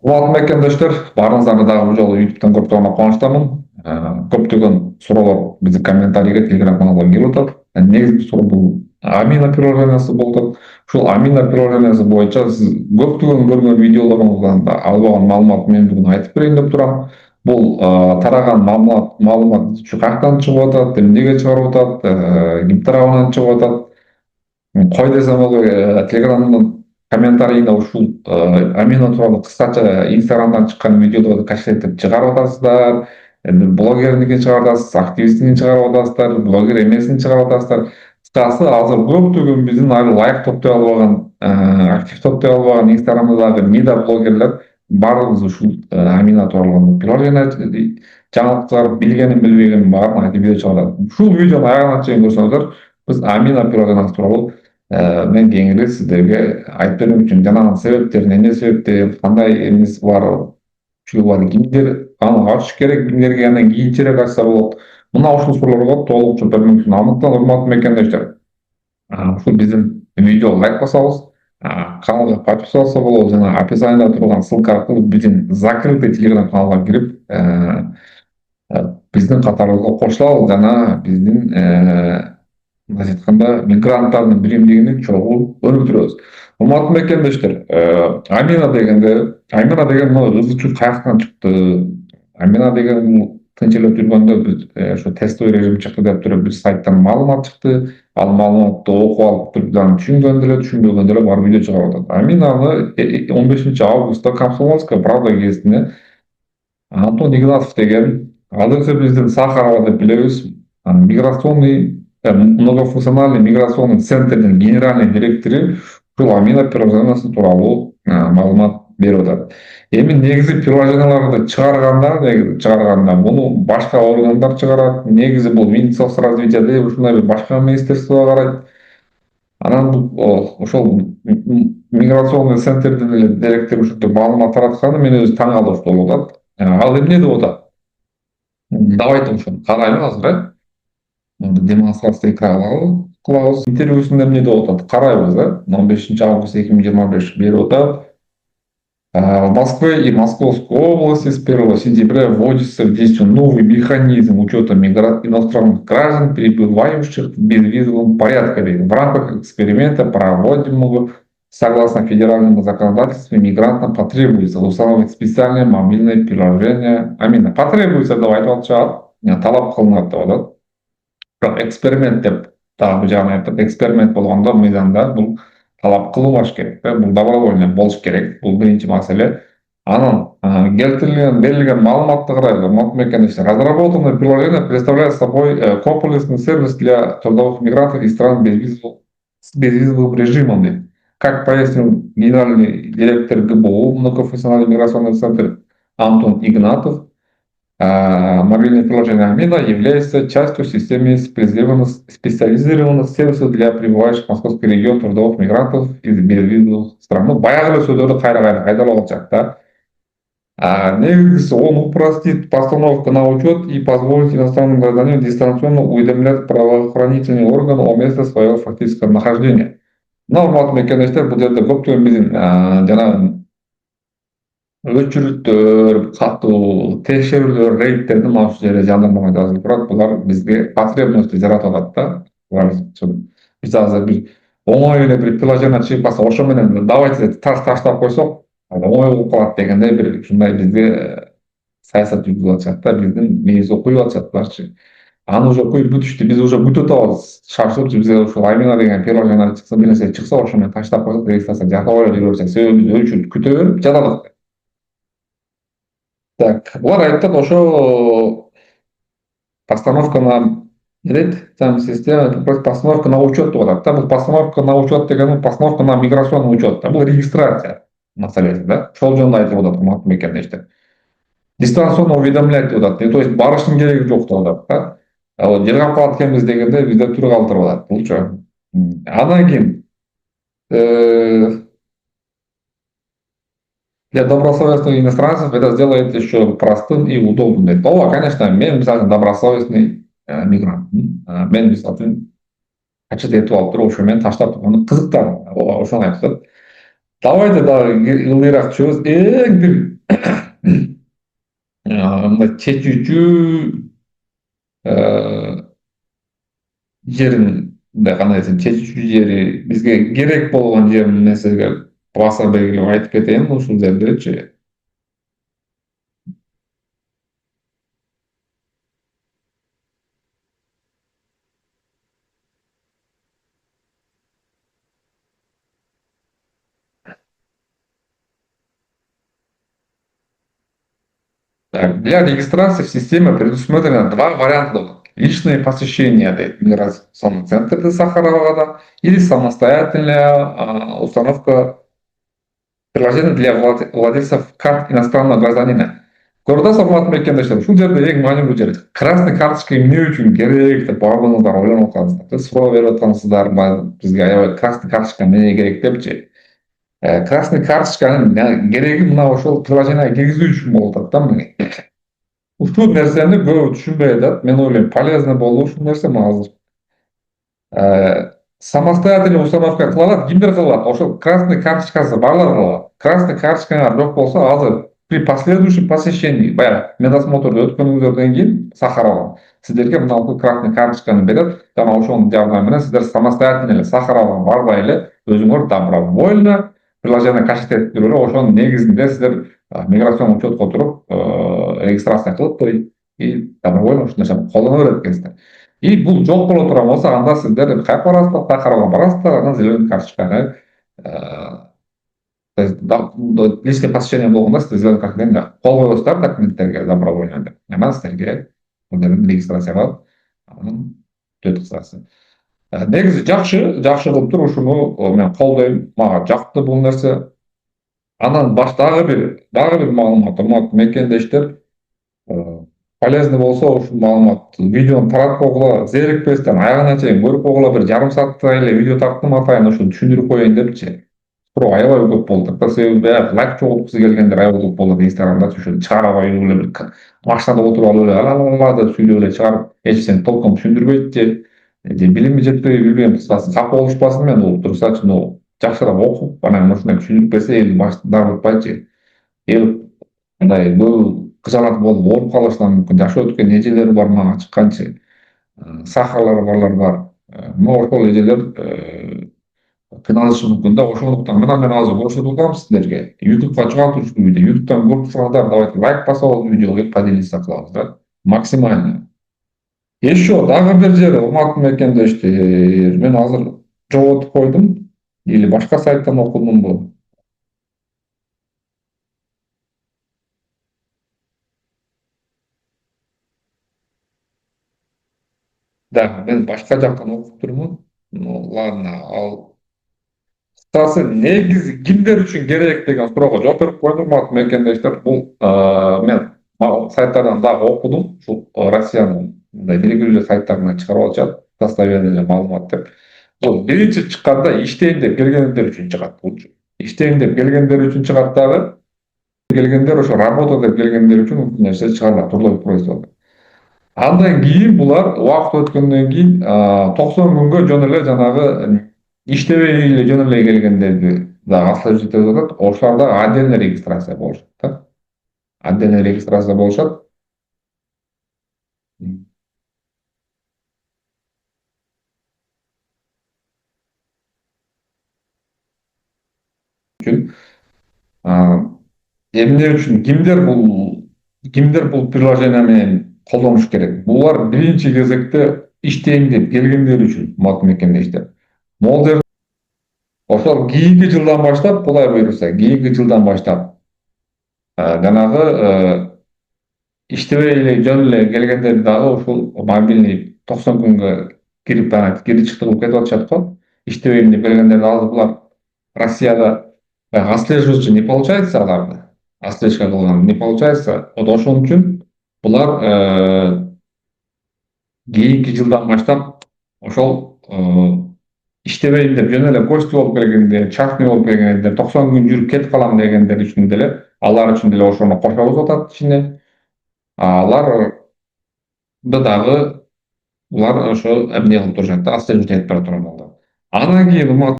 Урматтуу мекендештер, баарыңыздарга дагы бул жолу YouTube'дан көрүп кубанычтамын. Көптөгөн суроолор биздин комментарийге, Telegram каналга келип атат. Негизги суроо бул амина приложениясы болуп атат. Ушул амина приложениясы боюнча сиз көптөгөн көргөн видеолоруңуздан албаган маалымат мен бүгүн айтып берейин деп турам. Бул тараган маалымат каяктан чыгып атат, эмнеге чыгарып атат, ким тарабынан чыгып атат. Кой десем ал Telegram'dan комментарийде ушул амина тууралуу кыскача Instagram'дан чыккан видеолорду кассеттеп чыгарып атасыздар. Блогердикин чыгарып атасыз, активистин чыгарып атасыздар, блогер эмесин чыгарып атасыздар. Кыскасы азыр көптөгөн биздин лайк топтой албаган, актив топтой албаган Instagram'дагы мида блогерлер баарыбыз ушул амина тууралуу приложение жаңылык чыгарып, билгенин билбегенин баарын айтып видео чыгарат. Ушул видеону аягына чейин көрсөңүздөр, биз амина приложениясы тууралуу мен кеңири сиздерге айтып бермек үчүн жанагы себептерин, эмне себептен, кандай эмеси бар, кимдер аны ачыш керек, кимдерге андан кийинчерээк ачса болот. Мына ушул суроолорго толук жооп бермек үчүн андыктан урматтуу мекендештер, ушул биздин видео лайк басабыз, каналга подписываться болобуз, жана описанияда турган ссылка аркылуу биздин закрытый Telegram каналга кирип, биздин катарыбызга кошулабыз жана биздин мындайча айтканда мигранттардын билимдүүлүгүн чогуу өнүктүрөбүз. Урматтуу мекендештер, амина деген мына ызычуу каяктан чыкты? Амина деген тынч эле жүргөндө биз ошо тестовый режим чыкты деп туруп бир сайттан маалымат чыкты. Ал маалыматты окуп алып туруп анан түшүнгөн деле, түшүнбөгөн деле барып видео чыгарып атат. Аминаны 15 августта Комсомольская правда гезитине Антон Игнатов деген азыркы биздин Сахарова деп билебиз, миграционный многофункциональный миграционный центрдин генеральный директору ушул амина приложениясы тууралуу маалымат берип атат. Эми негизи приложенияларды чыгарганда муну башка органдар чыгарат. Негизи бул Министерство развития деп ушундай бир башка министерство карайт. Анан бул ошол миграционный центрдин эле директору ушинтип маалымат таратканы мен өзү таң калдырыштуу болуп атат. Ал эмне деп атат? Давайте ошону карайлы азыр, демонстрация кылабыз. Интервьюсунда эмне деп атат? Карайбыз, 15 август 2025 берип атат. В Москве и Московской области с 1 сентября вводится в действие новый механизм учета иностранных граждан, прибывающих в безвизовом порядке. В рамках эксперимента, проводимого согласно федеральному законодательству, мигрантам потребуется установить специальное мобильное приложение амина. Потребуется, давайте талап кылынат деп атат. Бирок эксперимент деп дагы бул жагын айтат. Эксперимент болгондо мыйзамда бул талап кылынбаш керек, бул добровольный болуш керек. Бул биринчи маселе. Анан берилген маалыматты карайлы, урматтуу мекендештер. Разработанное приложение представляет собой комплексный сервис для трудовых мигрантов из стран с безвизовым режимом. Как пояснил генеральный директор ГБУ многофункциональный миграционный центр Антон Игнатов, мобильное приложение Амина является частью системы специализированных сервисов для прибывающих в Московский регион трудовых мигрантов из безвизовых стран. Баягы эле сөздөрдү кайра алчак да. Негизгиси он упростит постановку на учет и позволит иностранным гражданам дистанционно уведомлять правоохранительные органы о месте своего фактического нахождения. Урматтуу мекендештер, бул жерде көптөгөн биздин жанагы өчүрүттөр, катуу текшерүүлөр, рейдтердин ушул жерде жандармага жазылып турат. Булар бизге потребность жаратып атат да. Биз азыр бир оңой эле бир приложение чыгып калса, ошо менен давайте таштап койсок, оңой болуп калат дегендей бир ушундай бизге саясат жүргүзүп атышат да, биздин мээбизди куюп атышат буларчы. Аны уже куюп бүтүштү, биз уже бүтүп атабыз. Шашылып бизге ушул амина деген приложение чыкса, бир нерсе чыкса, ошо менен таштап койсок, регистрация жасап эле жүрө берсек, себеби биз өчүрүп күтө берип жатадык. Так, булар айтат ошо постановка на там система, постановка на учет деп атат да. Бул постановка на учет деген постановка на миграционный учет да. Бул регистрация маселеси да. Ошол жөнүндө айтып атат урматтуу мекендештер. Дистанционно уведомлять деп атат. То есть барыштын кереги жок деп атат да. Жылгап калат экенбиз дегенде бизде түрү калтырып атат булчу. Андан кийин для добросовестных иностранцев это сделает еще простым и удобным. Ооба, конечно, мен мисалы добросовестный мигрант. Мен мисалы качет этип алып туруп, ошо менен таштап турганы кызыктар. Ооба, ошону айтышат. Давайте дагы ылдыйраак түшөбүз. Эң бир мындай чечүүчү жеринде кандай десем, чечүүчү жери, бизге керек болгон жерин мен сизге баса белгилеп айтып кетейин ушул жердечи. Так, для регистрации в системе предусмотрено два варианта. Личные посещения миграционного центра Сахарового или самостоятельная установка приложения для владельцев карт иностранного гражданина. Кордас саламат мекендештер, ушул жерде эң маанилүү жер. Красный карточка эмне үчүн керек деп баардыгыңыздар ойлонуп атасыздар. Суроо берип атасыздар, бизге аябай красный карточка эмне керек депчи. Красный карточканын кереги мына ошол приложенияга киргизүү үчүн болуп атат да миңе. Ушул нерсени көбү түшүнбөй атат. Мен ойлойм, полезный болду ушул нерсе азыр. Самостоятельный установка кыла алат, кимдер кыла алат? Ошол красный карточкасы барлар кыла алат. Красный карточкаңар жок болсо, азыр при последующем посещении, баягы медосмотрду өткөнүңүздөрдөн кийин Сахарова сиздерге мына ушул красный карточканы берет, жана ошонун жардамы менен сиздер самостоятельно эле Сахаровага барбай эле өзүңөр добровольно приложение качать этип туруп эле ошонун негизинде сиздер миграцион учетко туруп регистрация кылып и добровольно ушул нерсени колдоно берет экенсиздер. И бул жок боло турган болсо, анда сиздер каяка барасыздар, Сахарова барасыздар, анан зеленый карточканы личный посещение болгондо сиздер зеленый карточканы кол коесуздар документтерге добровольно деп. Анан силерге бул жерден регистрация кылып, анан өткүзасыз. Негизи жакшы кылыптыр, ушуну мен колдойм. Мага жакты бул нерсе. Анан дагы бир маалымат, урматтуу мекендештер, полезный болсо ушул маалымат видеону таратып койгула, зерикпестен аягына чейин көрүп койгула, бир жарым сааттай эле видео тартып атайын, ошо түшүндүрүп коеюн депчи. Суроо аябай көп болду да, себеби баягы лайк чогулткусу келгендер аябай көп болот инстаграмда, ошо чыгарып алып эле бир машинада отуруп алып эле ла деп сүйлөп эле чыгарып, эч нерсени толком түшүндүрбөйт же билими жетпей, билбейм, кыскасы капа болушпасын мен угуп турсачы, жакшыраак окуп, анан ушундай түшүндүрүп берсе эл дарылтпайчы. Эл мындай көбү кыжалат болуп ооруп калышынан мүмкүн. Жашы өткөн эжелер бар, мага чыкканчы. Сахалар барлар бар. Ошол эжелер кыйналышы мүмкүн да. Ошондуктан мен азыр көрсөтүп сиздерге. YouTubeга чыгат ушул видео. YouTube'дан көрүп турсаңыздар, давайте лайк басабыз, видеого поделиться кылабыз да. Максимально. Еще дагы бир жери, урматтуу мекендештер, мен азыр жоготуп койдум или башка сайттан окудумбу? Да, мен башка жактан окуптурмун. Ладно, ал кыскасы негизи кимдер үчүн керек деген суроого жооп берип койдум, урматтуу мекендештер. Бул мен сайттардан дагы окудум. Ушул Россиянын мындай белгилүү сайттарынан чыгарып алышат, достоверный маалымат деп. Бул биринчи чыкканда иштейин деп келгендер үчүн чыгат булчу. Иштейин деп келгендер үчүн чыгат дагы. Келгендер ошо работа деп келгендер үчүн ушул нерсе чыгарылат, трудовой производство. Андан кийин булар убакыт өткөндөн кийин 90 күнгө жөн эле жанагы иштебей эле жөн эле келгендерди дагы отслеживать этип атат. Ошолар да отдельный регистрация болушат да. Отдельный регистрация болушат. Үчүн эмне үчүн кимдер бул приложение менен колдонуш керек? Булар биринчи кезекте иштейин деп келгендер үчүн, урматтуу мекендештер. Могул ошол кийинки жылдан баштап, Кудай буйруса, кийинки жылдан баштап жанагы иштебей эле жөн эле келгендерди дагы ушул мобильный 90 күнгө кирип кири чыкты кылып кетип атышат го. Иштебейм деп келгендерди азыр булар Россияда отслеживаться не получается аларды. Отслежка кылган не получается. Вот ошон үчүн булар кийинки жылдан баштап ошол иштебейм деп жөн эле гости болуп келгендер, частный болуп келгендер, 90 күн жүрүп кетип калам дегендер үчүн деле, алар үчүн деле ошону кошобуз атат ичине. Алар дагы булар ошо эмне кылып турушат да, отслеживать этип бара турган болду. Анан кийин